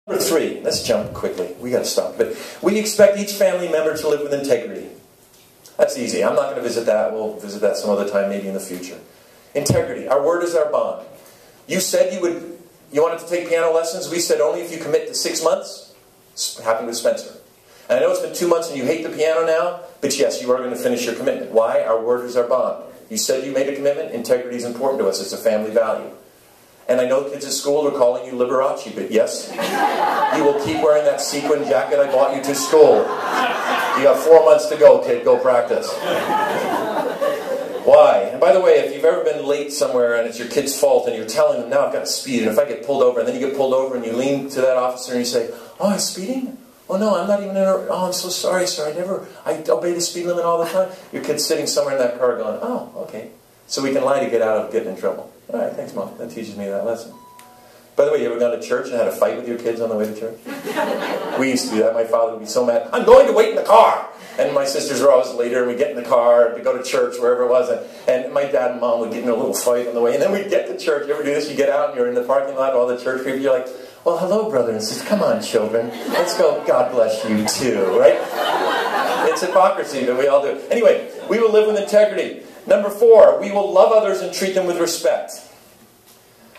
Number 3, let's jump quickly. We got to stop. But we expect each family member to live with integrity. That's easy. I'm not going to visit that. We'll visit that some other time, maybe in the future. Integrity. Our word is our bond. You said you wanted to take piano lessons. We said only if you commit to 6 months. Happened with Spencer. And I know it's been 2 months and you hate the piano now, but yes, you are going to finish your commitment. Why? Our word is our bond. You said you made a commitment. Integrity is important to us. It's a family value. And I know kids at school are calling you Liberace, but yes, you will keep wearing that sequin jacket I bought you to school. You got 4 months to go, kid. Go practice. Why? And by the way, if you've ever been late somewhere and it's your kid's fault and you're telling them, now I've got to speed, and if I get pulled over, and then you get pulled over and you lean to that officer and you say, oh, I'm speeding? Oh no, I'm not even in a... Oh, I'm so sorry, sir. I obey the speed limit all the time. Your kid's sitting somewhere in that car going, oh, okay. So we can lie to get out of getting in trouble. All right, thanks, Mom. That teaches me that lesson. By the way, you ever gone to church and had a fight with your kids on the way to church? We used to do that. My father would be so mad. I'm going to wait in the car. And my sisters were always later, and we'd get in the car to go to church, wherever it was. And my dad and mom would get in a little fight on the way. And then we'd get to church. You ever do this? You get out and you're in the parking lot, all the church people. You're like, well, hello, brother and sister. Come on, children. Let's go. God bless you, too. Right? It's hypocrisy, but we all do it. Anyway, we will live with integrity. Number 4, we will love others and treat them with respect.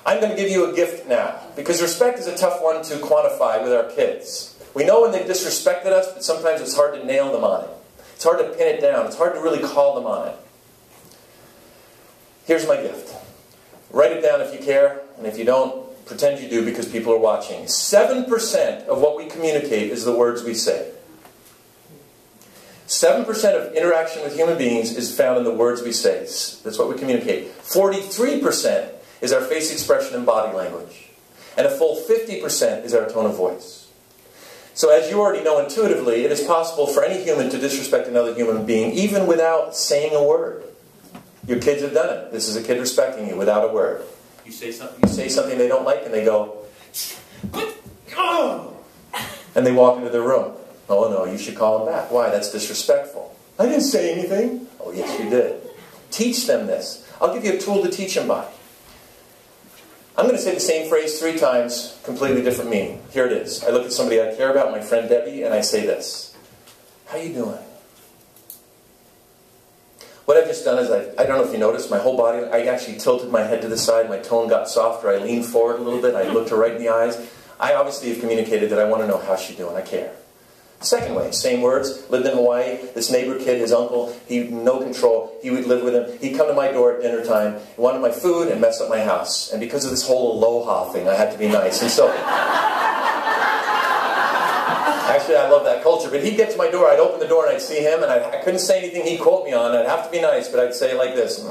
I'm going to give you a gift now, because respect is a tough one to quantify with our kids. We know when they've disrespected us, but sometimes it's hard to nail them on it. It's hard to pin it down. It's hard to really call them on it. Here's my gift. Write it down if you care, and if you don't, pretend you do because people are watching. 7% of what we communicate is the words we say. 7% of interaction with human beings is found in the words we say. That's what we communicate. 43% is our face expression and body language. And a full 50% is our tone of voice. So as you already know intuitively, it is possible for any human to disrespect another human being, even without saying a word. Your kids have done it. This is a kid respecting you without a word. You say something they don't like, and they go, oh! And they walk into their room. Oh no, you should call them back. Why? That's disrespectful. I didn't say anything. Oh yes, you did. Teach them this. I'll give you a tool to teach them by. I'm going to say the same phrase 3 times, completely different meaning. Here it is. I look at somebody I care about, my friend Debbie, and I say this. How you doing? What I've just done is, I don't know if you noticed, my whole body, I actually tilted my head to the side, my tone got softer, I leaned forward a little bit, I looked her right in the eyes. I obviously have communicated that I want to know how she's doing, I care. Second way, same words, lived in Hawaii, this neighbor kid, his uncle, he no control, he would live with him, he'd come to my door at dinner time, he wanted my food and mess up my house. And because of this whole aloha thing, I had to be nice. And so, actually I love that culture, but he'd get to my door, I'd open the door and I'd see him, and I couldn't say anything he'd quote me on, I'd have to be nice, but I'd say it like this,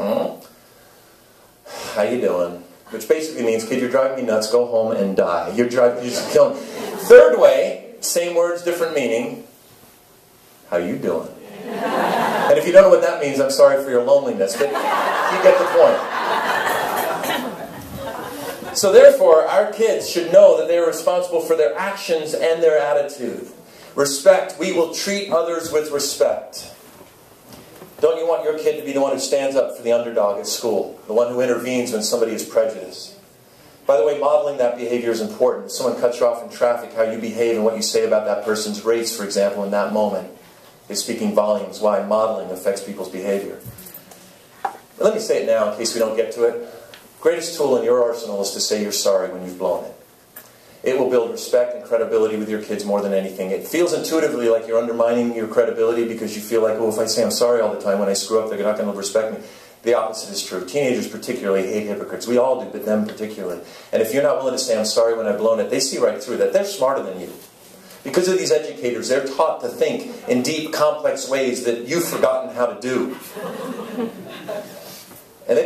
how you doing? Which basically means, kid, you're driving me nuts, go home and die. You're just killing me. Third way, same words, different meaning. How you doing? And if you don't know what that means, I'm sorry for your loneliness, but you get the point. So therefore, our kids should know that they are responsible for their actions and their attitude. Respect. We will treat others with respect. Don't you want your kid to be the one who stands up for the underdog at school? The one who intervenes when somebody is prejudiced? By the way, modeling that behavior is important. If someone cuts you off in traffic, how you behave and what you say about that person's race, for example, in that moment, is speaking volumes. Why modeling affects people's behavior. But let me say it now in case we don't get to it. Greatest tool in your arsenal is to say you're sorry when you've blown it. It will build respect and credibility with your kids more than anything. It feels intuitively like you're undermining your credibility because you feel like, oh, if I say I'm sorry all the time when I screw up, they're not going to respect me. The opposite is true. Teenagers particularly hate hypocrites. We all do, but them particularly. And if you're not willing to say, I'm sorry when I've blown it, they see right through that. They're smarter than you. Because of these educators, they're taught to think in deep, complex ways that you've forgotten how to do. And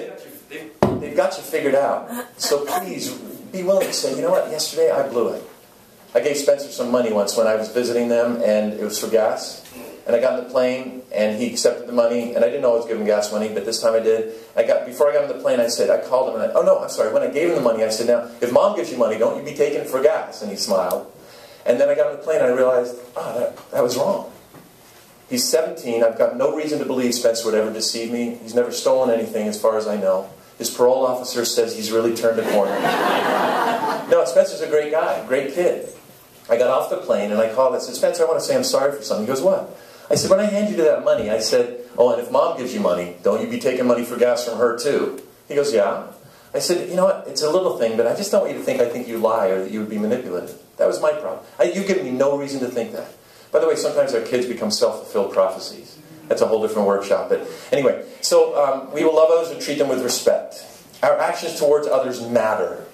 they've got you figured out. So please, be willing to say, you know what, yesterday I blew it. I gave Spencer some money once when I was visiting them, and it was for gas. And I got in the plane, and he accepted the money, and I didn't know I was giving gas money, but this time I did. Before I got on the plane, I called him, and oh no, I'm sorry, when I gave him the money, I said, now, if Mom gives you money, don't you be taking it for gas? And he smiled. And then I got on the plane, and I realized, oh, that was wrong. He's 17, I've got no reason to believe Spencer would ever deceive me. He's never stolen anything, as far as I know. His parole officer says he's really turned a corner. No, Spencer's a great guy, great kid. I got off the plane and I called. I said, Spencer, I want to say I'm sorry for something. He goes, what? I said, when I hand you that money, I said, oh, and if Mom gives you money, don't you be taking money for gas from her too? He goes, yeah. I said, you know what, it's a little thing, but I just don't want you to think I think you lie or that you would be manipulative. That was my problem. You give me no reason to think that. By the way, sometimes our kids become self-fulfilled prophecies. That's a whole different workshop. But anyway, so we will love others and treat them with respect. Our actions towards others matter.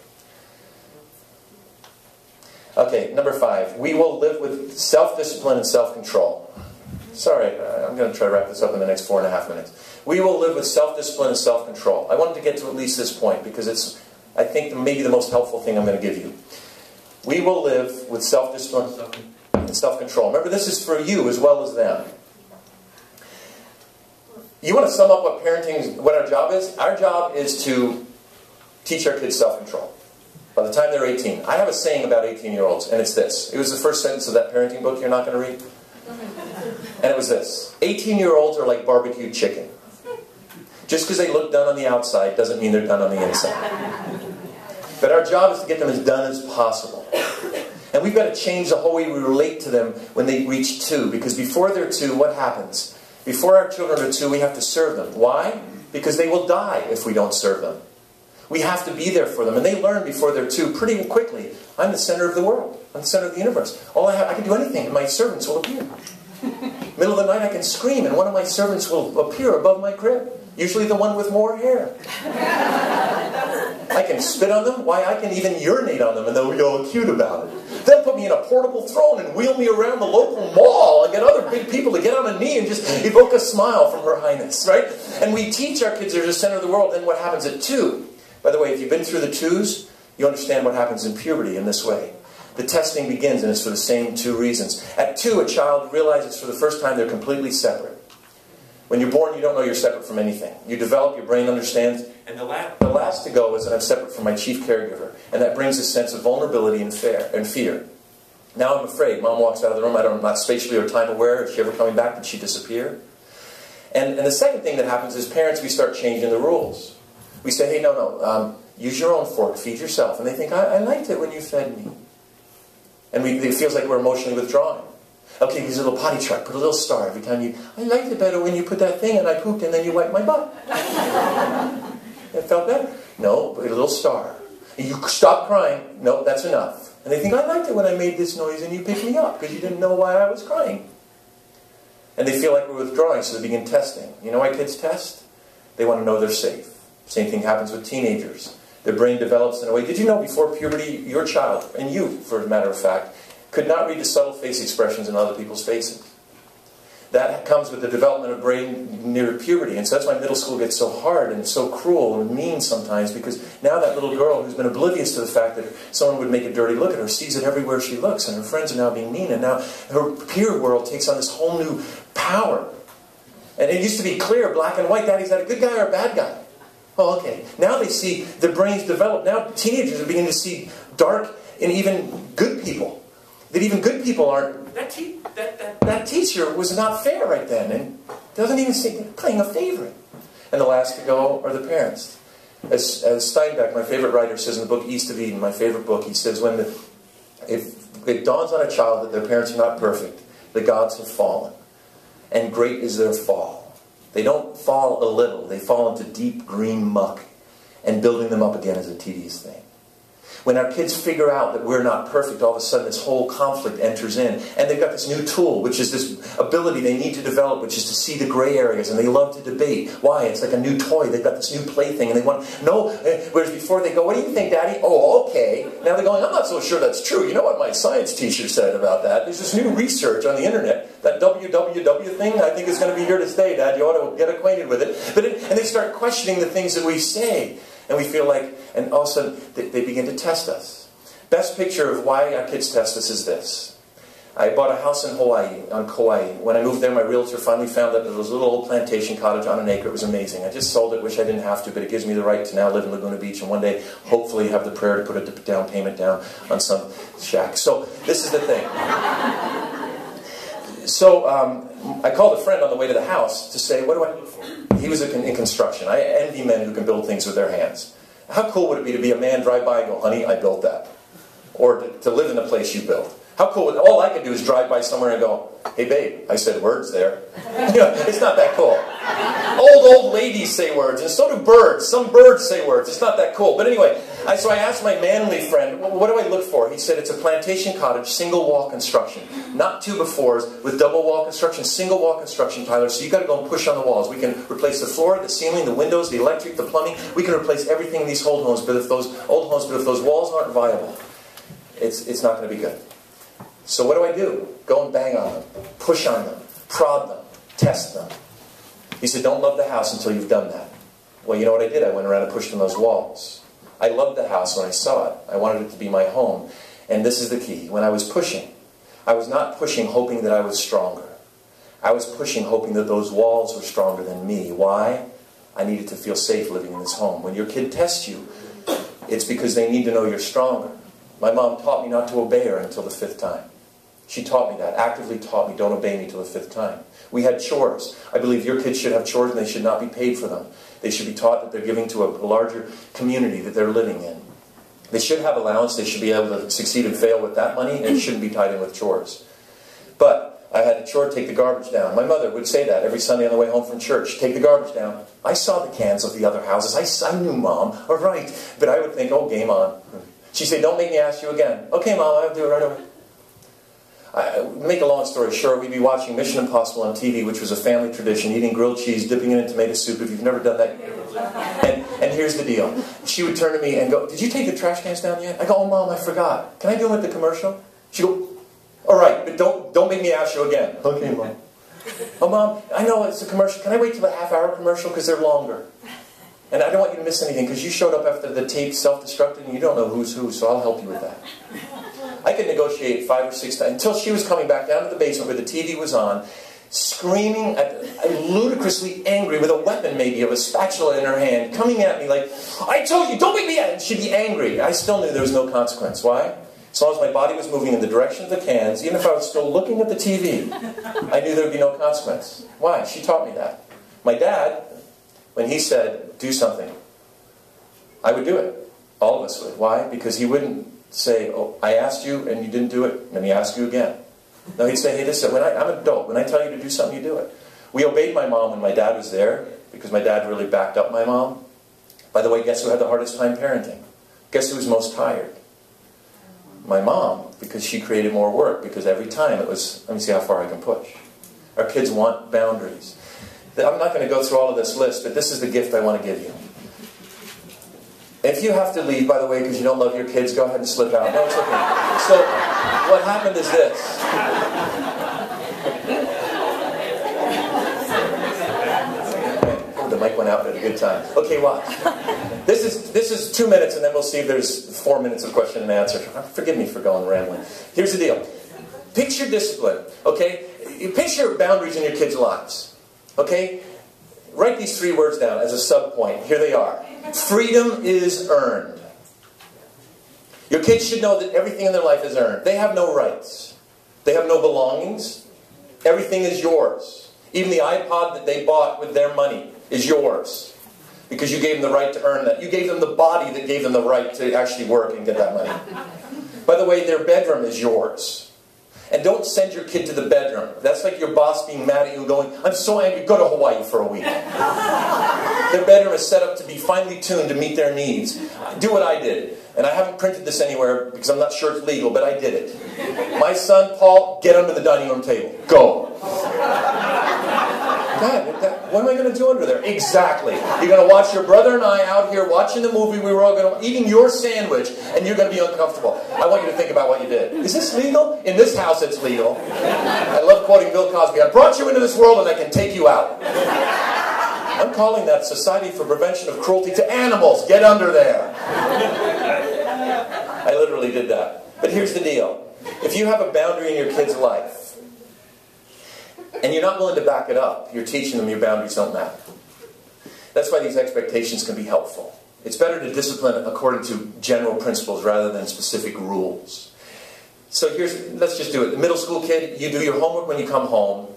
Okay, number 5. We will live with self-discipline and self-control. Sorry, I'm going to try to wrap this up in the next 4.5 minutes. We will live with self-discipline and self-control. I wanted to get to at least this point because it's, I think, maybe the most helpful thing I'm going to give you. We will live with self-discipline and self-control. Remember, this is for you as well as them. You want to sum up what parenting, what our job is? Our job is to teach our kids self-control. By the time they're 18. I have a saying about 18-year-olds, and it's this. It was the first sentence of that parenting book you're not going to read. And it was this. 18-year-olds are like barbecued chicken. Just because they look done on the outside doesn't mean they're done on the inside. But our job is to get them as done as possible. And we've got to change the whole way we relate to them when they reach 2. Because before they're 2, what happens? Before our children are 2, we have to serve them. Why? Because they will die if we don't serve them. We have to be there for them. And they learn before they're 2 pretty quickly. I'm the center of the world. I'm the center of the universe. I can do anything and my servants will appear. Middle of the night I can scream and one of my servants will appear above my crib. Usually the one with more hair. I can spit on them. Why, I can even urinate on them and they'll be all cute about it. They'll put me in a portable throne and wheel me around the local mall and get other big people to get on a knee and just evoke a smile from Her Highness, right? And we teach our kids they're the center of the world. Then what happens at 2? By the way, if you've been through the 2s, you understand what happens in puberty in this way. The testing begins and it's for the same 2 reasons. At 2, a child realizes for the first time they're completely separate. When you're born, you don't know you're separate from anything. You develop, your brain understands, and the last to go is that I'm separate from my chief caregiver. And that brings a sense of vulnerability and fear. Now I'm afraid. Mom walks out of the room, I'm not spatially or time aware. Is she ever coming back? Did she disappear? And the second thing that happens is parents, we start changing the rules. We say, hey, no, use your own fork, feed yourself. And they think, I liked it when you fed me. And it feels like we're emotionally withdrawing. Okay, use a little potty track, put a little star every time you... I liked it better when you put that thing and I pooped and then you wiped my butt. It felt better. No, put a little star. And you stop crying. No, that's enough. And they think, I liked it when I made this noise and you picked me up because you didn't know why I was crying. And they feel like we're withdrawing, so they begin testing. You know why kids test? They want to know they're safe. Same thing happens with teenagers. Their brain develops in a way. Did you know before puberty, your child, and you, for a matter of fact, could not read the subtle face expressions in other people's faces? That comes with the development of brain near puberty. And so that's why middle school gets so hard and so cruel and mean sometimes, because now that little girl who's been oblivious to the fact that someone would make a dirty look at her sees it everywhere she looks, and her friends are now being mean, and now her peer world takes on this whole new power. And it used to be clear, black and white, Daddy's that a good guy or a bad guy? Oh, okay. Now they see the brains develop. Now teenagers are beginning to see dark and even good people. That even good people aren't... That teacher was not fair right then. And doesn't even seem playing a favorite. And the last to go are the parents. As Steinbeck, my favorite writer, says in the book East of Eden, my favorite book, he says, if it dawns on a child that their parents are not perfect, the gods have fallen. And great is their fall. They don't fall a little. They fall into deep green muck. And building them up again is a tedious thing. When our kids figure out that we're not perfect, all of a sudden this whole conflict enters in. And they've got this new tool, which is this ability they need to develop, which is to see the gray areas. And they love to debate. Why? It's like a new toy. They've got this new plaything. And they want, no. Whereas before they go, what do you think, Daddy? Oh, okay. Now they're going, I'm not so sure that's true. You know what my science teacher said about that? There's this new research on the internet. That www thing, I think, is going to be here to stay, Dad. You ought to get acquainted with it. And they start questioning the things that we say. And we feel like, and all of a sudden, they begin to test us. Best picture of why our kids test us is this. I bought a house in Hawaii, on Kauai. When I moved there, my realtor finally found that there was a little old plantation cottage on an acre. It was amazing. I just sold it, wish I didn't have to, but it gives me the right to now live in Laguna Beach and one day, hopefully, have the prayer to put a down payment down on some shack. So, this is the thing. So, I called a friend on the way to the house to say, what do I look for? He was in construction. I envy men who can build things with their hands. How cool would it be to be a man drive by and go, honey, I built that? Or to live in the place you built. How cool. All I could do is drive by somewhere and go, hey babe, I said words there. You know, it's not that cool. Old ladies say words, and so do birds. Some birds say words. It's not that cool. But anyway, so I asked my manly friend, well, what do I look for? He said it's a plantation cottage, single wall construction. Not 2x4s with double wall construction, single wall construction, Tyler. So you got to go and push on the walls. We can replace the floor, the ceiling, the windows, the electric, the plumbing. We can replace everything in these old homes. But if those walls aren't viable, it's not going to be good. So what do? Go and bang on them, push on them, prod them, test them. He said, don't love the house until you've done that. Well, you know what I did? I went around and pushed on those walls. I loved the house when I saw it. I wanted it to be my home. And this is the key. When I was pushing, I was not pushing hoping that I was stronger. I was pushing hoping that those walls were stronger than me. Why? I needed to feel safe living in this home. When your kid tests you, it's because they need to know you're stronger. My mom taught me not to obey her until the 5th time. She taught me that, actively taught me, don't obey me till the 5th time. We had chores. I believe your kids should have chores and they should not be paid for them. They should be taught that they're giving to a larger community that they're living in. They should have allowance. They should be able to succeed and fail with that money, and it shouldn't be tied in with chores. But I had a chore, take the garbage down. My mother would say that every Sunday on the way home from church, take the garbage down. I saw the cans of the other houses. I knew, Mom, all right. But I would think, oh, game on. She'd say, don't make me ask you again. Okay, Mom, I'll do it right away. Make a long story short, we'd be watching Mission Impossible on TV, which was a family tradition, eating grilled cheese, dipping it in tomato soup. If you've never done that. And here's the deal. She would turn to me and go, did you take the trash cans down yet? I go, oh, Mom, I forgot. Can I do them at the commercial? She'd go, all right, but don't make me ask you again. Okay, Mom. Oh, Mom, I know it's a commercial. Can I wait till the half-hour commercial? Because they're longer. And I don't want you to miss anything, because you showed up after the tape self-destructed, and you don't know who's who, so I'll help you with that. I could negotiate 5 or 6 times, until she was coming back down to the basement where the TV was on, screaming, ludicrously angry, with a weapon maybe, of a spatula in her hand, coming at me like, I told you, don't make me angry. She'd be angry. I still knew there was no consequence. Why? As long as my body was moving in the direction of the cans, even if I was still looking at the TV, I knew there would be no consequence. Why? She taught me that. My dad, when he said, do something, I would do it. All of us would. Why? Because he wouldn't say, oh, I asked you and you didn't do it, let me ask you again. No, he'd say, hey, listen, I'm an adult. When I tell you to do something, you do it. We obeyed my mom when my dad was there, because my dad really backed up my mom. By the way, guess who had the hardest time parenting? Guess who was most tired? My mom, because she created more work, because every time it was, let me see how far I can push. Our kids want boundaries. I'm not going to go through all of this list, but this is the gift I want to give you. If you have to leave, by the way, because you don't love your kids, go ahead and slip out. No, it's okay. So, what happened is this. Oh, the mic went out at a good time. Okay, watch. This is 2 minutes, and then we'll see if there's 4 minutes of question and answer. Forgive me for going rambling. Here's the deal. Picture discipline, okay? You picture boundaries in your kids' lives, okay? Write these 3 words down as a sub-point. Here they are. Freedom is earned. Your kids should know that everything in their life is earned. They have no rights. They have no belongings. Everything is yours. Even the iPod that they bought with their money is yours. Because you gave them the right to earn that. You gave them the body that gave them the right to actually work and get that money. By the way, their bedroom is yours. And don't send your kid to the bedroom. That's like your boss being mad at you and going, I'm so angry, go to Hawaii for a week. Their bedroom is set up to be finely tuned to meet their needs. Do what I did. And I haven't printed this anywhere because I'm not sure it's legal, but I did it. My son, Paul, get under the dining room table. Go. Dad, what am I going to do under there? Exactly. You're going to watch your brother and I out here watching the movie we were all going to, eating your sandwich, and you're going to be uncomfortable. I want you to think about what you did. Is this legal? In this house it's legal. I love quoting Bill Cosby. I brought you into this world and I can take you out. I'm calling that Society for Prevention of Cruelty to Animals. Get under there. I literally did that. But here's the deal. If you have a boundary in your kid's life, and you're not willing to back it up, you're teaching them your boundaries don't matter. That's why these expectations can be helpful. It's better to discipline according to general principles rather than specific rules. So let's just do it. The middle school kid, you do your homework when you come home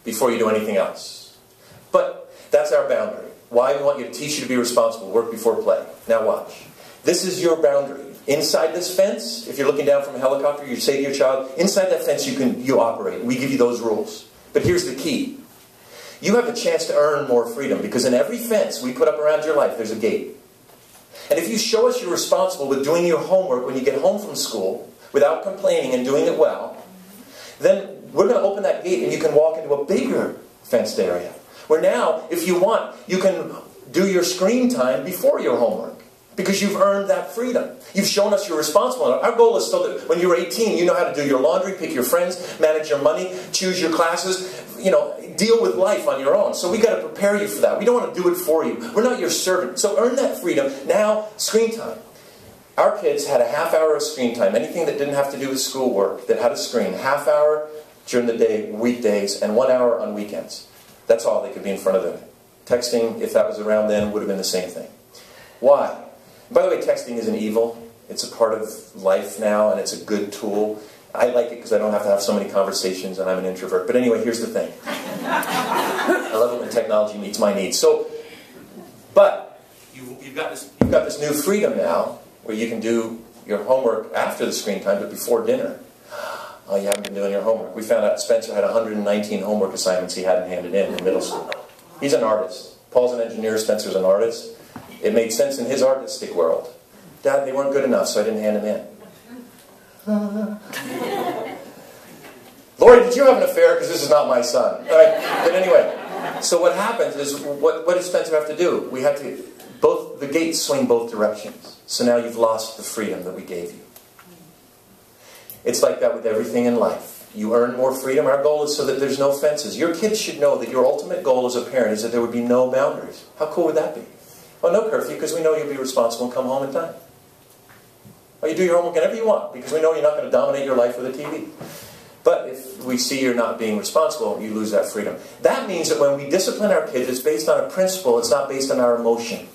before you do anything else. But that's our boundary. Why? We want you to teach you to be responsible, work before play. Now watch. This is your boundary. Inside this fence, if you're looking down from a helicopter, you say to your child, inside that fence you operate. We give you those rules. But here's the key. You have a chance to earn more freedom, because in every fence we put up around your life, there's a gate. And if you show us you're responsible with doing your homework when you get home from school, without complaining and doing it well, then we're going to open that gate and you can walk into a bigger fenced area. Where now, if you want, you can do your screen time before your homework. Because you've earned that freedom. You've shown us you're responsible. Our goal is so that when you're 18, you know how to do your laundry, pick your friends, manage your money, choose your classes, deal with life on your own. So we've got to prepare you for that. We don't want to do it for you. We're not your servant. So earn that freedom. Now, screen time. Our kids had a half hour of screen time. Anything that didn't have to do with schoolwork, that had a screen. Half hour during the day, weekdays, and 1 hour on weekends. That's all they could be in front of them. Texting, if that was around then, would have been the same thing. Why? By the way, texting isn't evil. It's a part of life now, and it's a good tool. I like it because I don't have to have so many conversations, and I'm an introvert. But anyway, here's the thing. I love it when technology meets my needs. But you've got this new freedom now, where you can do your homework after the screen time, but before dinner. Oh, you haven't been doing your homework. We found out Spencer had 119 homework assignments he hadn't handed in middle school. He's an artist. Paul's an engineer, Spencer's an artist. It made sense in his artistic world. Dad, they weren't good enough, so I didn't hand them in. Lori, did you have an affair? Because this is not my son. All right. But anyway, so what happens is, what does Spencer have to do? We have to, the gates swing both directions. So now you've lost the freedom that we gave you. It's like that with everything in life. You earn more freedom. Our goal is so that there's no fences. Your kids should know that your ultimate goal as a parent is that there would be no boundaries. How cool would that be? Oh, no curfew, because we know you'll be responsible and come home in time. Oh, you do your homework whenever you want, because we know you're not going to dominate your life with a TV. But if we see you're not being responsible, you lose that freedom. That means that when we discipline our kids, it's based on a principle. It's not based on our emotion.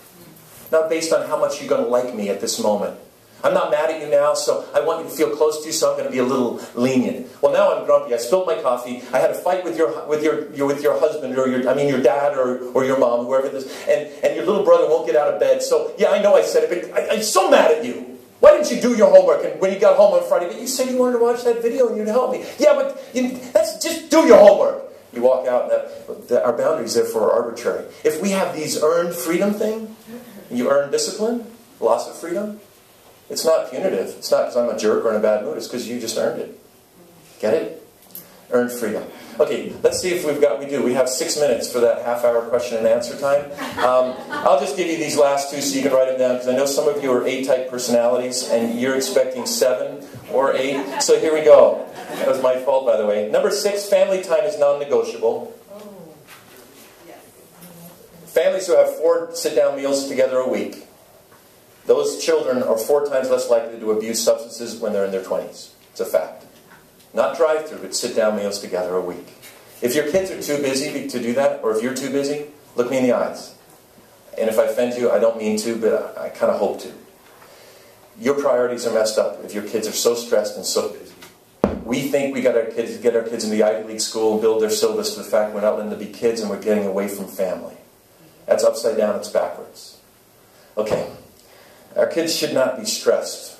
Not based on how much you're going to like me at this moment. I'm not mad at you now, so I want you to feel close to you, so I'm going to be a little lenient. Well, now I'm grumpy. I spilled my coffee. I had a fight with your husband, or your dad, or your mom, whoever it is, and your little brother won't get out of bed. So yeah, I know I said it, but I'm so mad at you. Why didn't you do your homework? And when you got home on Friday, but you said you wanted to watch that video and you'd help me. Yeah, but that's just do your homework. You walk out, and our boundaries therefore are arbitrary. If we have these earned freedom thing, and you earn discipline, loss of freedom. It's not punitive. It's not because I'm a jerk or in a bad mood. It's because you just earned it. Get it? Earned freedom. Okay, let's see if we have 6 minutes for that half-hour question and answer time. I'll just give you these last two so you can write them down, because I know some of you are A-type personalities and you're expecting 7 or 8. So here we go. That was my fault, by the way. Number 6, family time is non-negotiable. Families who have 4 sit-down meals together a week, those children are 4 times less likely to abuse substances when they're in their 20s. It's a fact. Not drive-through, but sit-down meals together a week. If your kids are too busy to do that, or if you're too busy, look me in the eyes. And if I offend you, I don't mean to, but I kind of hope to. Your priorities are messed up if your kids are so stressed and so busy. We think we got our kids, get our kids in the Ivy League school and build their syllabus to the fact we're not letting them be kids and we're getting away from family. That's upside down, it's backwards. Okay. Our kids should not be stressed.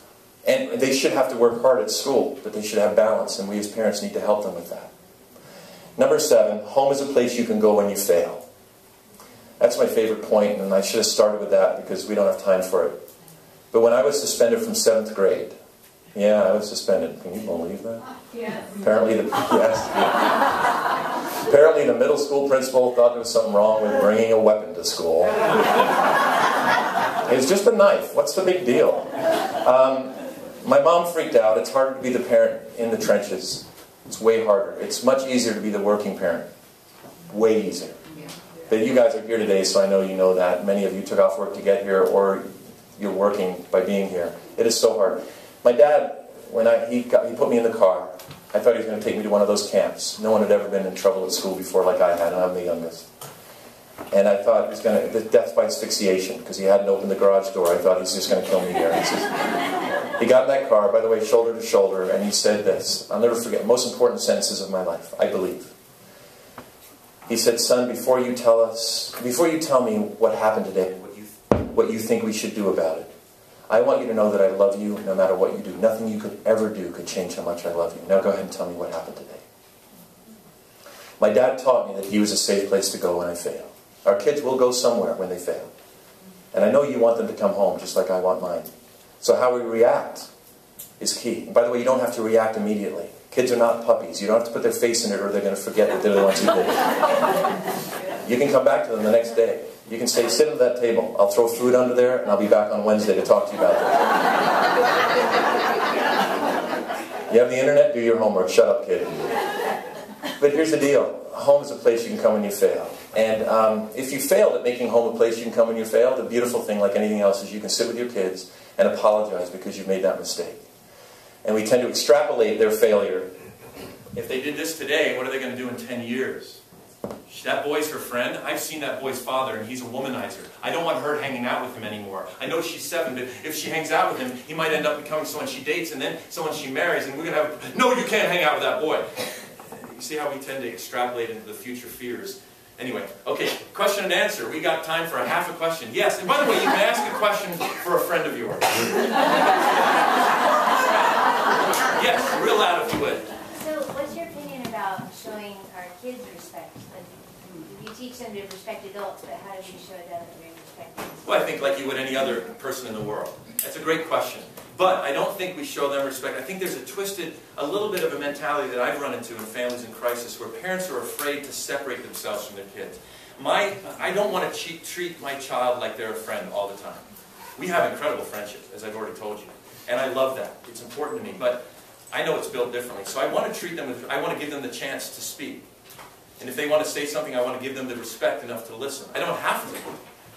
And they should have to work hard at school, but they should have balance, and we as parents need to help them with that. Number 7, home is a place you can go when you fail. That's my favorite point, and I should have started with that because we don't have time for it. But when I was suspended from 7th grade, yeah, I was suspended. Can you believe that? Yes. Apparently the middle school principal thought there was something wrong with bringing a weapon to school. It's just a knife. What's the big deal? My mom freaked out. It's harder to be the parent in the trenches. It's way harder. It's much easier to be the working parent. Way easier. But you guys are here today, so I know you know that. Many of you took off work to get here, or you're working by being here. It is so hard. My dad, when he put me in the car, I thought he was going to take me to one of those camps. No one had ever been in trouble at school before like I had, and I'm the youngest. And I thought he was going to, death by asphyxiation, because he hadn't opened the garage door. I thought he's just going to kill me here. He got in that car, by the way, shoulder to shoulder, and he said this. I'll never forget, most important sentences of my life, I believe. He said, son, before you tell me what happened today, what you think we should do about it, I want you to know that I love you no matter what you do. Nothing you could ever do could change how much I love you. Now go ahead and tell me what happened today. My dad taught me that he was a safe place to go when I fail. Our kids will go somewhere when they fail. And I know you want them to come home just like I want mine. So how we react is key. And by the way, you don't have to react immediately. Kids are not puppies. You don't have to put their face in it or they're going to forget that they're the ones who did it. You can come back to them the next day. You can say, sit at that table. I'll throw food under there and I'll be back on Wednesday to talk to you about that. You have the internet? Do your homework. Shut up, kid. But here's the deal. Home is a place you can come when you fail. And if you failed at making home a place you can come when you fail, the beautiful thing, like anything else, is you can sit with your kids and apologize because you've made that mistake. And we tend to extrapolate their failure. If they did this today, what are they going to do in 10 years? That boy's her friend. I've seen that boy's father, and he's a womanizer. I don't want her hanging out with him anymore. I know she's 7, but if she hangs out with him, he might end up becoming someone she dates, and then someone she marries, and we're going to have... No, you can't hang out with that boy. You see how we tend to extrapolate into the future fears. Anyway, okay, question and answer. We got time for a half a question. Yes, and by the way, you can ask a question for a friend of yours. Yes, real loud if you would. So, what's your opinion about showing our kids respect? Like, you teach them to respect adults, but how do we show them that we respect them? Well, I think like you would any other person in the world. That's a great question. But I don't think we show them respect. I think there's a little bit of a mentality that I've run into in families in crisis where parents are afraid to separate themselves from their kids. I don't want to treat my child like they're a friend all the time. We have incredible friendship, as I've already told you. And I love that. It's important to me. But I know it's built differently. So I want to treat them with, I want to give them the chance to speak. And if they want to say something, I want to give them the respect enough to listen. I don't have to.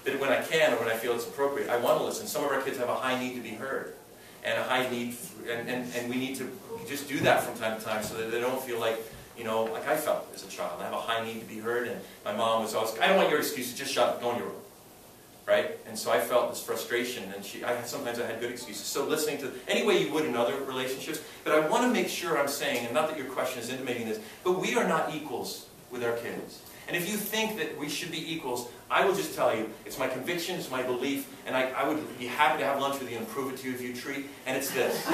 But when I can or when I feel it's appropriate, I want to listen. Some of our kids have a high need to be heard. And a high need, and we need to just do that from time to time so that they don't feel like, you know, like I felt as a child. I have a high need to be heard, and my mom was always, I don't want your excuses, just shut up, go in your room. Right? And so I felt this frustration, and sometimes I had good excuses. So listening to, any way you would in other relationships, but I want to make sure I'm saying, and not that your question is intimating this, but we are not equals with our kids. And if you think that we should be equals, I will just tell you, it's my conviction, it's my belief, and I would be happy to have lunch with you and prove it to you if you treat, and it's this.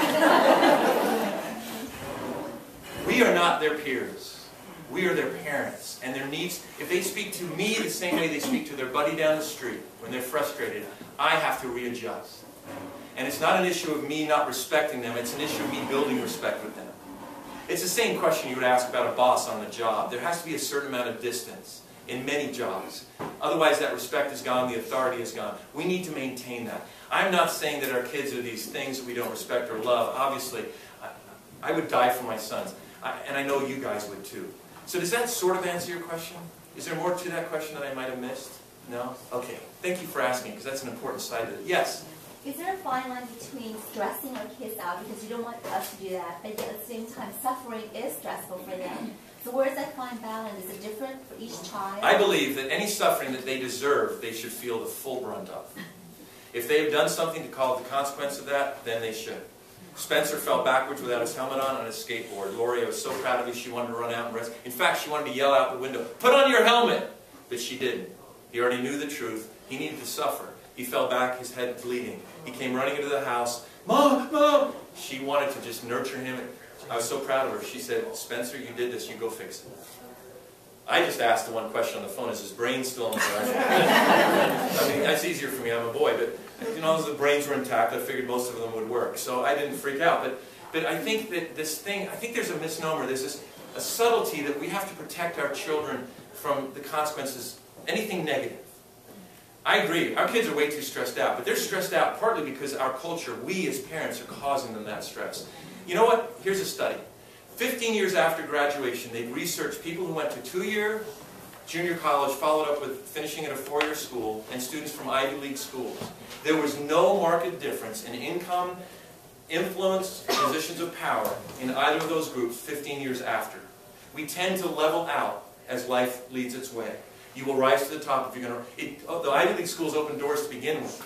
We are not their peers. We are their parents. And their needs, if they speak to me the same way they speak to their buddy down the street when they're frustrated, I have to readjust. And it's not an issue of me not respecting them, it's an issue of me building respect with them. It's the same question you would ask about a boss on a job. There has to be a certain amount of distance in many jobs. Otherwise that respect is gone, the authority is gone. We need to maintain that. I'm not saying that our kids are these things that we don't respect or love. Obviously, I would die for my sons. And I know you guys would too. So does that sort of answer your question? Is there more to that question that I might have missed? No? Okay. Thank you for asking, because that's an important side of it. Yes? Is there a fine line between stressing our kids out, because you don't want us to do that, but yet at the same time suffering is stressful for them? So where's that fine balance? Is it different for each child? I believe that any suffering that they deserve, they should feel the full brunt of. If they have done something to call it the consequence of that, then they should. Spencer fell backwards without his helmet on his skateboard. Lori, I was so proud of you, she wanted to run out and rest. In fact, she wanted to yell out the window, "Put on your helmet!" But she didn't. He already knew the truth. He needed to suffer. He fell back, his head bleeding. He came running into the house. "Mom, Mom!" She wanted to just nurture him. I was so proud of her. She said, "Spencer, you did this, you go fix it." I just asked the one question on the phone, is his brain still in the brain? I mean, that's easier for me, I'm a boy, but you know, as the brains were intact, I figured most of them would work. So I didn't freak out. But I think that this thing, I think there's a misnomer, there's a subtlety that we have to protect our children from the consequences, anything negative. I agree, our kids are way too stressed out, but they're stressed out partly because our culture, we as parents, are causing them that stress. You know what? Here's a study. 15 years after graduation, they've researched people who went to 2-year junior college, followed up with finishing at a 4-year school, and students from Ivy League schools. There was no marked difference in income, influence, and positions of power in either of those groups 15 years after. We tend to level out as life leads its way. You will rise to the top if you're going to... The Ivy League schools open doors to begin with.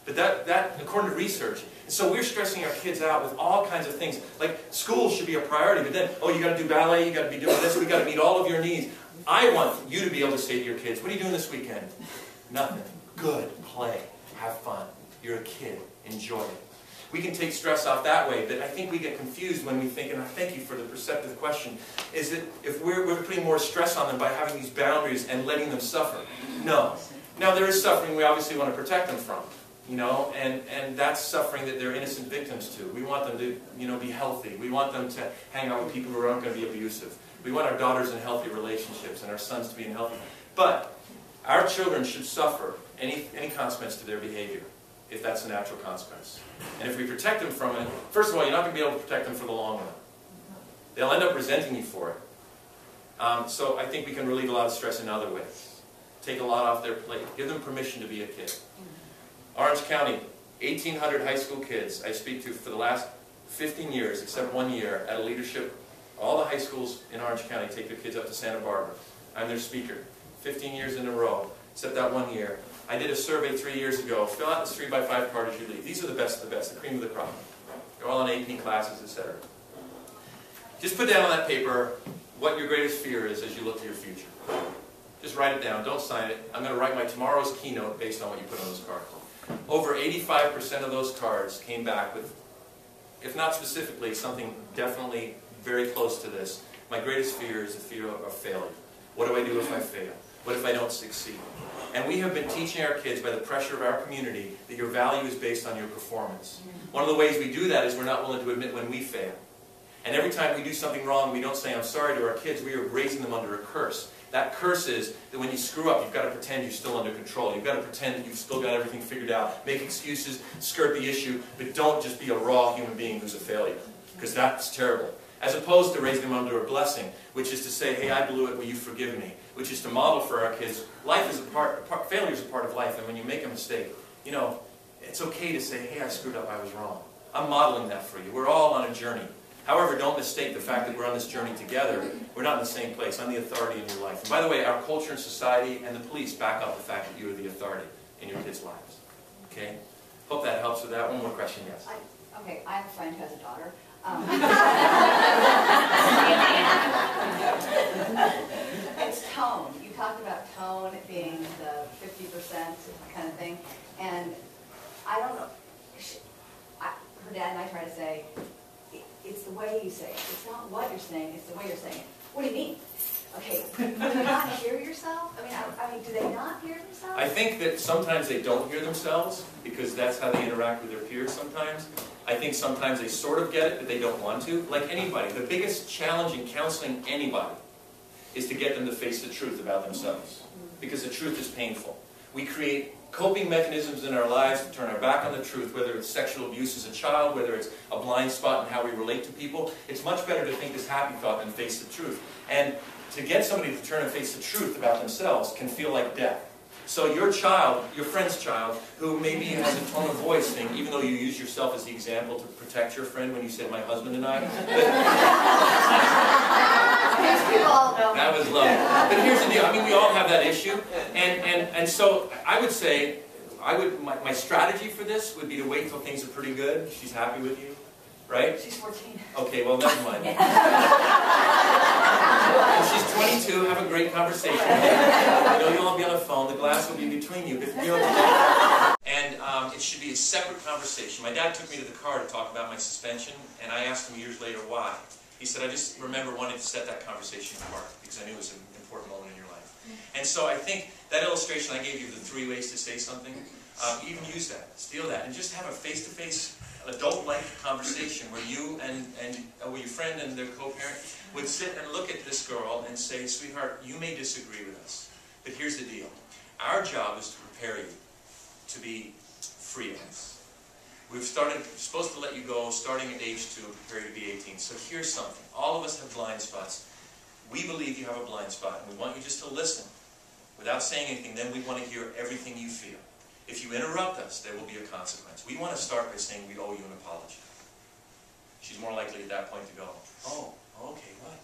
But that according to research. And so we're stressing our kids out with all kinds of things. Like, school should be a priority, but then, oh, you got to do ballet, you got to be doing this, we got to meet all of your needs. I want you to be able to say to your kids, what are you doing this weekend? Nothing. Good. Play. Have fun. You're a kid. Enjoy it. We can take stress off that way, but I think we get confused when we think, and I thank you for the perceptive question, is that if we're putting more stress on them by having these boundaries and letting them suffer. No. Now there is suffering we obviously want to protect them from, you know, and that's suffering that they're innocent victims to. We want them to, you know, be healthy. We want them to hang out with people who aren't going to be abusive. We want our daughters in healthy relationships and our sons to be in healthy. But our children should suffer any consequence to their behavior, if that's a natural consequence. And if we protect them from it, first of all, you're not going to be able to protect them for the long run. They'll end up resenting you for it. So I think we can relieve a lot of stress in other ways. Take a lot off their plate. Give them permission to be a kid. Orange County, 1,800 high school kids I speak to for the last 15 years, except 1 year, at a leadership. All the high schools in Orange County take their kids up to Santa Barbara. I'm their speaker. 15 years in a row, except that 1 year. I did a survey 3 years ago. Fill out this 3x5 card as you leave. These are the best of the best, the cream of the crop. They're all in AP classes, etc. Just put down on that paper what your greatest fear is as you look to your future. Just write it down. Don't sign it. I'm going to write my tomorrow's keynote based on what you put on those cards. Over 85% of those cards came back with, if not specifically, something definitely very close to this. My greatest fear is the fear of failure. What do I do if I fail? What if I don't succeed? And we have been teaching our kids by the pressure of our community that your value is based on your performance. One of the ways we do that is we're not willing to admit when we fail. And every time we do something wrong, we don't say, I'm sorry to our kids. We are raising them under a curse. That curse is that when you screw up, you've got to pretend you're still under control. You've got to pretend that you've still got everything figured out. Make excuses, skirt the issue, but don't just be a raw human being who's a failure. Because that's terrible. As opposed to raising them under a blessing, which is to say, hey, I blew it, will you forgive me? Which is to model for our kids, life is failure is a part of life, and when you make a mistake, you know, it's okay to say, hey, I screwed up, I was wrong. I'm modeling that for you. We're all on a journey. However, don't mistake the fact that we're on this journey together. We're not in the same place. I'm the authority in your life. And by the way, our culture and society and the police back up the fact that you are the authority in your kids' lives. Okay? Hope that helps with that. One more question, yes. Okay, I have a friend who has a daughter. It's tone. You talked about tone being the 50% kind of thing. And I don't know, her dad and I try to say, it's the way you say it. It's not what you're saying, it's the way you're saying it. What do you mean? Okay, do you not hear yourself? I mean, do they not hear themselves? I think that sometimes they don't hear themselves because that's how they interact with their peers sometimes. I think sometimes they sort of get it, but they don't want to. Like anybody, the biggest challenge in counseling anybody is to get them to face the truth about themselves. Because the truth is painful. We create coping mechanisms in our lives to turn our back on the truth, whether it's sexual abuse as a child, whether it's a blind spot in how we relate to people. It's much better to think this happy thought than face the truth. And to get somebody to turn and face the truth about themselves can feel like death. So your child, your friend's child, who maybe has a tone of voice thing, even though you use yourself as the example to protect your friend when you said, my husband and I. That was lovely. But here's the deal. I mean, we all have that issue. And so I would say, my strategy for this would be to wait until things are pretty good. She's happy with you, right? She's 14. Okay, well, never mind. When she's 22, have a great conversation. You know, you'll all be on the phone. The glass will be between you. But, you know, and it should be a separate conversation. My dad took me to the car to talk about my suspension, and I asked him years later why. He said, I just remember wanting to set that conversation apart because I knew it was an important moment in your life. And so I think that illustration I gave you, the 3 ways to say something, even use that, steal that, and just have a face-to-face, adult-like conversation where you and where your friend and their co-parent would sit and look at this girl and say, sweetheart, you may disagree with us, but here's the deal. Our job is to prepare you to be free of us. We're supposed to let you go starting at age 2 and prepare you to be 18. So here's something. All of us have blind spots. We believe you have a blind spot, and we want you just to listen. Without saying anything, then we want to hear everything you feel. If you interrupt us, there will be a consequence. We want to start by saying we owe you an apology. She's more likely at that point to go, oh, okay, what?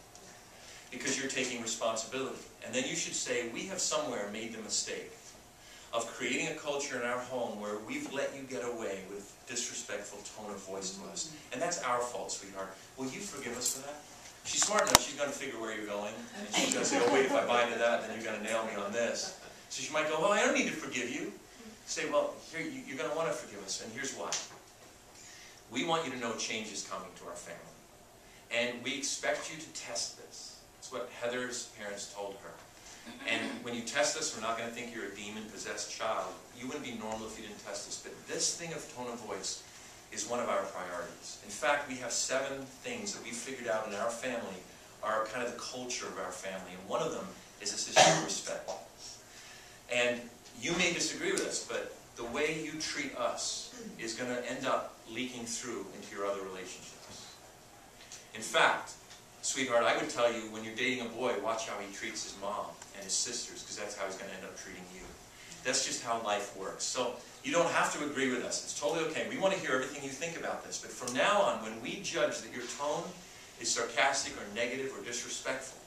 Because you're taking responsibility. And then you should say, we have somewhere made the mistake of creating a culture in our home where we've let you get away with disrespectful tone of voice to us. And that's our fault, sweetheart. Will you forgive us for that? She's smart enough, she's going to figure where you're going. And she's going to say, oh wait, if I buy into that, then you're going to nail me on this. So she might go, well, I don't need to forgive you. say, well, here, you're going to want to forgive us, and here's why. We want you to know change is coming to our family. And we expect you to test this. That's what Heather's parents told her. And when you test us, we're not going to think you're a demon-possessed child. You wouldn't be normal if you didn't test us. But this thing of tone of voice is one of our priorities. In fact, we have 7 things that we figured out in our family are kind of the culture of our family. And one of them is this issue of respect. And you may disagree with us, but the way you treat us is going to end up leaking through into your other relationships. In fact, sweetheart, I would tell you, when you're dating a boy, watch how he treats his mom and his sisters, because that's how he's going to end up treating you. That's just how life works. So you don't have to agree with us. It's totally okay. We want to hear everything you think about this. But from now on, when we judge that your tone is sarcastic or negative or disrespectful,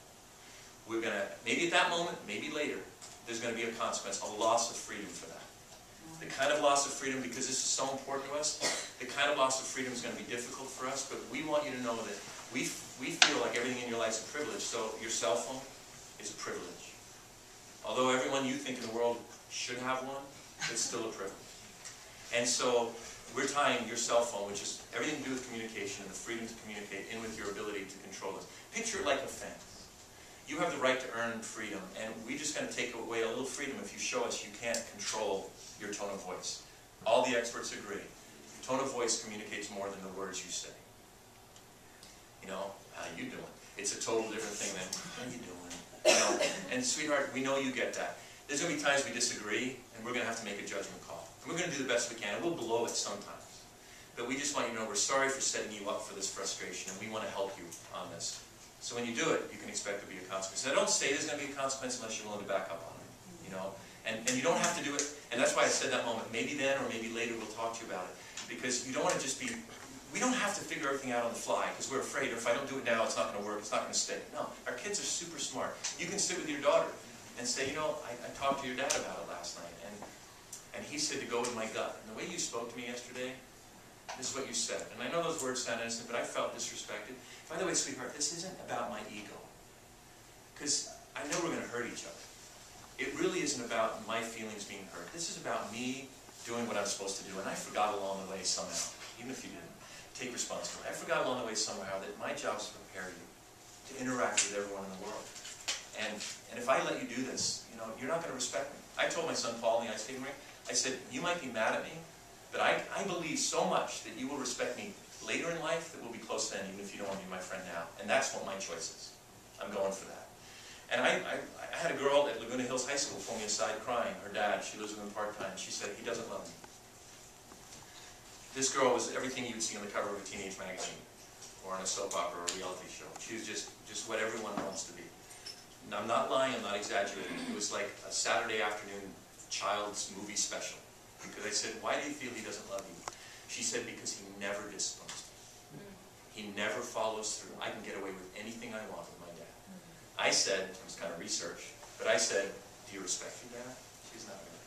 we're going to, maybe at that moment, maybe later, there's going to be a consequence, a loss of freedom for that. The kind of loss of freedom, because this is so important to us, the kind of loss of freedom is going to be difficult for us, but we want you to know that we feel like everything in your life is a privilege. So your cell phone is a privilege. Although everyone you think in the world should have one, it's still a privilege. And so we're tying your cell phone, which is everything to do with communication and the freedom to communicate, in with your ability to control this. Picture it like a fence. You have the right to earn freedom, and we're just going to take away a little freedom if you show us you can't control your tone of voice. All the experts agree. Your tone of voice communicates more than the words you say. You know, how you doing? It's a total different thing than, how you doing? You know, and sweetheart, we know you get that. There's going to be times we disagree, and we're going to have to make a judgment call. And we're going to do the best we can, and we'll blow it sometimes. But we just want you to know we're sorry for setting you up for this frustration, and we want to help you on this. So when you do it, you can expect there to be a consequence. And I don't say there's going to be a consequence unless you're willing to back up on it. You know? And you don't have to do it, and that's why I said that moment. Maybe then or maybe later we'll talk to you about it. Because you don't want to just be, we don't have to figure everything out on the fly, because we're afraid, or if I don't do it now, it's not going to work, it's not going to stick. No, our kids are super smart. You can sit with your daughter and say, you know, I talked to your dad about it last night, and he said to go with my gut. And the way you spoke to me yesterday, this is what you said. And I know those words sound innocent, but I felt disrespected. By the way, sweetheart, this isn't about my ego. Because I know we're going to hurt each other. It really isn't about my feelings being hurt. This is about me doing what I'm supposed to do. And I forgot along the way somehow, even if you didn't, take responsibility. I forgot along the way somehow that my job is to prepare you to interact with everyone in the world. And if I let you do this, you know, you're not going to respect me. I told my son Paul in the ice skating rink, I said, you might be mad at me, but I believe so much that you will respect me later in life that we'll be close then, even if you don't want to be my friend now. And that's what my choice is. I'm going for that. And I had a girl at Laguna Hills High School pull me aside crying. Her dad, she lives with him part-time. She said, he doesn't love me. This girl was everything you'd see on the cover of a teenage magazine or on a soap opera or a reality show. She was just what everyone wants to be. And I'm not lying, I'm not exaggerating. It was like a Saturday afternoon child's movie special. Because I said, why do you feel he doesn't love you? She said, because he never disciplines me. He never follows through. I can get away with anything I want with my dad. I said, it was kind of research, but I said, do you respect your dad? She's not really.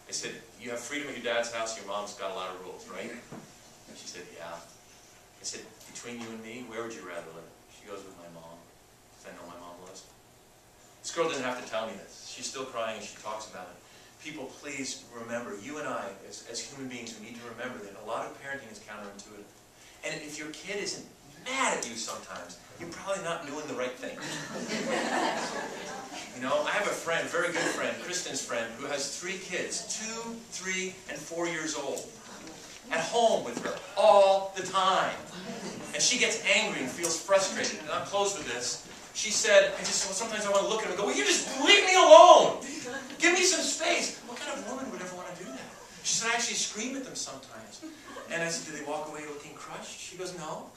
I said, you have freedom at your dad's house, your mom's got a lot of rules, right? And she said, yeah. I said, between you and me, where would you rather live? She goes, with my mom, because I know my mom loves me. This girl didn't have to tell me this. She's still crying and she talks about it. People, please remember, you and I, as human beings, we need to remember that a lot of parenting is counterintuitive. And if your kid isn't mad at you sometimes, you're probably not doing the right thing. You know, I have a friend, very good friend, Kristen's friend, who has 3 kids, 2, 3, and 4 years old, at home with her all the time. And she gets angry and feels frustrated. And I'll close with this. She said, sometimes I want to look at her and go, will you just leave me alone? Give me some space. What kind of woman would ever want to do that? She said, I actually scream at them sometimes. And I said, do they walk away looking crushed? She goes, no.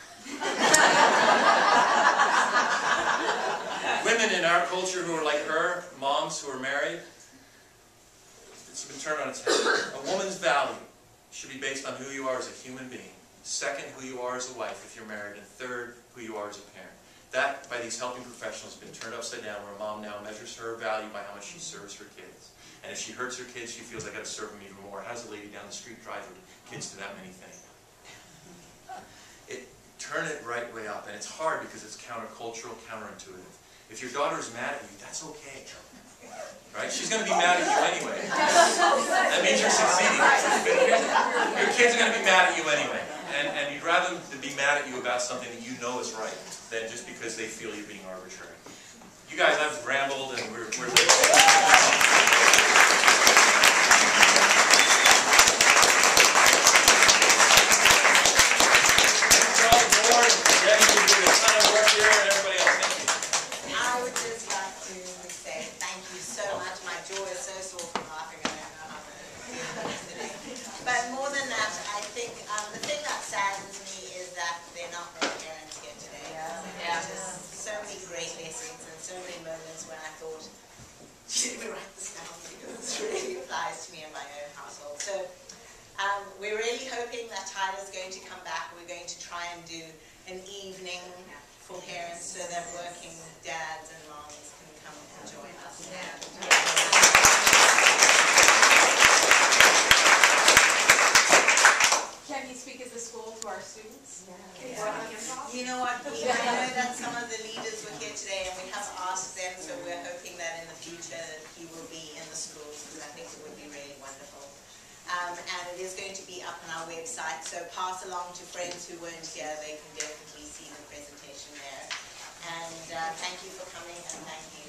Women in our culture who are like her, moms who are married, it's been turned on its head. A woman's value should be based on who you are as a human being. Second, who you are as a wife if you're married. And third, who you are as a parent. That, by these helping professionals, has been turned upside down, where a mom now measures her value by how much she serves her kids. And if she hurts her kids, she feels, I got to serve them even more. How does a lady down the street drive her kids to that many things? turn it right way up. And it's hard because it's countercultural, counterintuitive. If your daughter is mad at you, that's okay. Right? She's going to be mad at you anyway. That means you're succeeding. Your kids are going to be mad at you anyway. And you'd rather them be mad at you about something that you know is right than just because they feel you're being arbitrary. You guys, I've rambled and we're we're really hoping that Tyler's going to come back. We're going to try and do an evening for parents so that working dads and moms can come and join us. Can you speak as a school to our students? You know what, I know that some of the leaders were here today and we have asked them, so we're hoping that in the future that he will be in the schools because I think it would be really wonderful. And it is going to be up on our website, so pass along to friends who weren't here. They can definitely see the presentation there. And thank you for coming and thank you.